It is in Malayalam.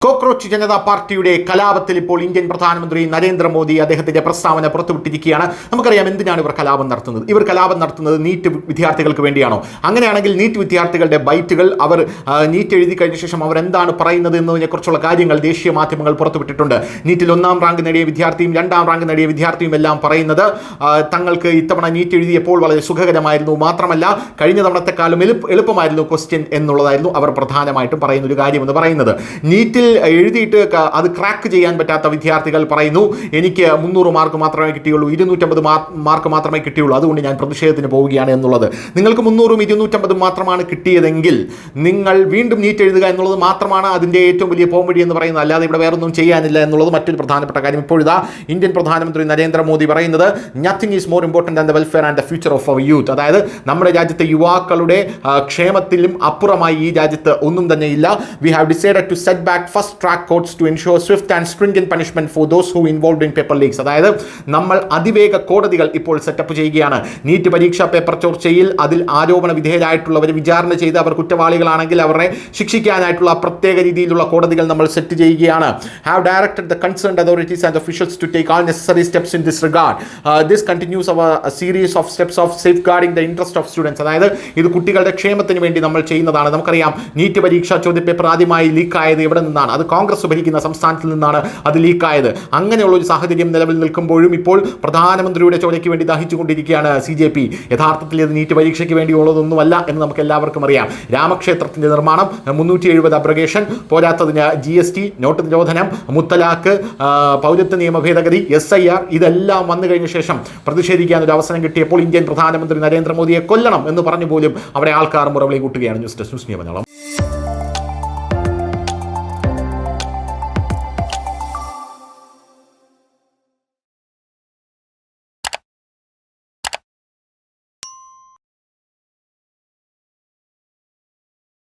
കോക്രോച്ച് ജനതാ പാർട്ടിയുടെ കലാപത്തിൽ ഇപ്പോൾ ഇന്ത്യൻ പ്രധാനമന്ത്രി നരേന്ദ്രമോദി അദ്ദേഹത്തിന്റെ പ്രസ്താവന പുറത്തുവിട്ടിരിക്കുകയാണ്. നമുക്കറിയാം എന്തിനാണ് ഇവർ കലാപം നടത്തുന്നത്. ഇവർ കലാപം നടത്തുന്നത് നീറ്റ് വിദ്യാർത്ഥികൾക്ക് വേണ്ടിയാണോ? അങ്ങനെയാണെങ്കിൽ നീറ്റ് വിദ്യാർത്ഥികളുടെ ബൈറ്റുകൾ അവർ നീറ്റ് എഴുതി കഴിഞ്ഞ ശേഷം അവർ എന്താണ് പറയുന്നത് എന്നതിനെക്കുറിച്ചുള്ള കാര്യങ്ങൾ ദേശീയ മാധ്യമങ്ങൾ പുറത്തുവിട്ടിട്ടുണ്ട്. നീറ്റിൽ 1ാം റാങ്ക് നേടിയ വിദ്യാർത്ഥിയും 2ാം റാങ്ക് നേടിയ വിദ്യാർത്ഥിയും എല്ലാം പറയുന്നത് തങ്ങൾക്ക് ഇത്തവണ നീറ്റ് എഴുതിയപ്പോൾ വളരെ സുഖകരമായിരുന്നു, മാത്രമല്ല കഴിഞ്ഞ തവണത്തെക്കാളും എളുപ്പമായിരുന്നു ക്വസ്റ്റ്യൻ എന്നുള്ളതായിരുന്നു അവർ പ്രധാനമായിട്ടും പറയുന്ന ഒരു കാര്യമെന്ന് പറയുന്നത്. നീറ്റിൽ എഴുതിയിട്ട് അത് ക്രാക്ക് ചെയ്യാൻ പറ്റാത്ത വിദ്യാർത്ഥികൾ പറയുന്നു, എനിക്ക് 300 മാർക്ക് മാത്രമേ കിട്ടിയുള്ളൂ, 250 മാർക്ക് മാത്രമേ കിട്ടിയുള്ളൂ, അതുകൊണ്ട് ഞാൻ പ്രതിഷേധത്തിന് പോവുകയാണ് എന്നുള്ളത്. നിങ്ങൾക്ക് 300ഉം 250 മാത്രമാണ് കിട്ടിയതെങ്കിൽ നിങ്ങൾ വീണ്ടും നീറ്റ് എഴുതുക എന്നുള്ളത് മാത്രമാണ് അതിൻ്റെ ഏറ്റവും വലിയ പോംവഴി എന്ന് പറയുന്നത്, അല്ലാതെ ഇവിടെ വേറൊന്നും ചെയ്യാനില്ല എന്നുള്ളത് മറ്റൊരു പ്രധാനപ്പെട്ട കാര്യം. ഇപ്പോഴിതാ ഇന്ത്യൻ പ്രധാനമന്ത്രി നരേന്ദ്രമോദി പറയുന്നത് nothing is more important and the welfare and the future of our youth. അതായത് നമ്മുടെ രാജ്യത്തെ യുവാക്കളുടെ ക്ഷേമത്തിലും അപ്പുറമായി ഈ രാജ്യത്ത് ഒന്നും തന്നെ ഇല്ല. We have decided to set back fast track courts to ensure swift and stringent punishment for those who involved in paper leaks. അതായത് നമ്മൾ അതിവേഗ കോടതികൾ ഇപ്പോൾ സെറ്റപ്പ് ചെയ്യുകയാണ്. നീറ്റ് പരീക്ഷാ പേപ്പർ ചോർച്ചയിൽ അതിൽ ആരോപണ വിധേയരായിട്ടുള്ളവരെ വിചാരണ ചെയ്ത് അവർ കുറ്റവാളികളാണെങ്കിൽ അവരെ ശിക്ഷിക്കാനായിട്ടുള്ള പ്രത്യേക രീതിയിലുള്ള കോടതികൾ നമ്മൾ സെറ്റ് ചെയ്യുകയാണ്. Have directed the concerned authorities and officials to take all necessary steps in this regard. This continues our series of steps of safeguarding the interest of students. അതായത് ഇത് കുട്ടികളുടെ ക്ഷേമത്തിന് വേണ്ടി നമ്മൾ ചെയ്യുന്നതാണ്. നമുക്കറിയാം നീറ്റ് പരീക്ഷാ ചോദ്യപേപ്പർ ആദ്യമായി ലീക്കായത് എവിടെ നിന്നാണ്? അത് കോൺഗ്രസ് ഭരിക്കുന്ന സംസ്ഥാനത്തിൽ നിന്നാണ് അത് ലീക്കായത്. അങ്ങനെയുള്ള ഒരു സാഹചര്യം നിലവിൽ നിൽക്കുമ്പോഴും ഇപ്പോൾ പ്രധാനമന്ത്രിയുടെ ചോദ്യയ്ക്ക് വേണ്ടി ദാഹിച്ചുകൊണ്ടിരിക്കുകയാണ് CJP. യഥാർത്ഥത്തിൽ ഇത് നീറ്റ് പരീക്ഷയ്ക്ക് വേണ്ടിയുള്ളതൊന്നുമല്ല എന്ന് നമുക്ക് എല്ലാവർക്കും അറിയാം. രാമക്ഷേത്രത്തിന്റെ നിർമ്മാണം, 370 അബ്രഗേഷൻ, പോരാത്തതിന് GST, നോട്ട് നിരോധനം, മുത്തലാഖ്, പൗരത്വ നിയമ ഭേദഗതി, SIR ഇതെല്ലാം വന്നു കഴിഞ്ഞ ശേഷം പ്രതിഷേധിക്കാൻ ഒരു അവസരം കിട്ടിയപ്പോൾ ഇന്ത്യൻ പ്രധാനമന്ത്രി നരേന്ദ്രമോദിയെ കൊല്ലണം എന്ന് പറഞ്ഞു പോലും അവിടെ ആൾക്കാർ മുറവിളി കൂട്ടുകയാണ്. News desk news Malayalam.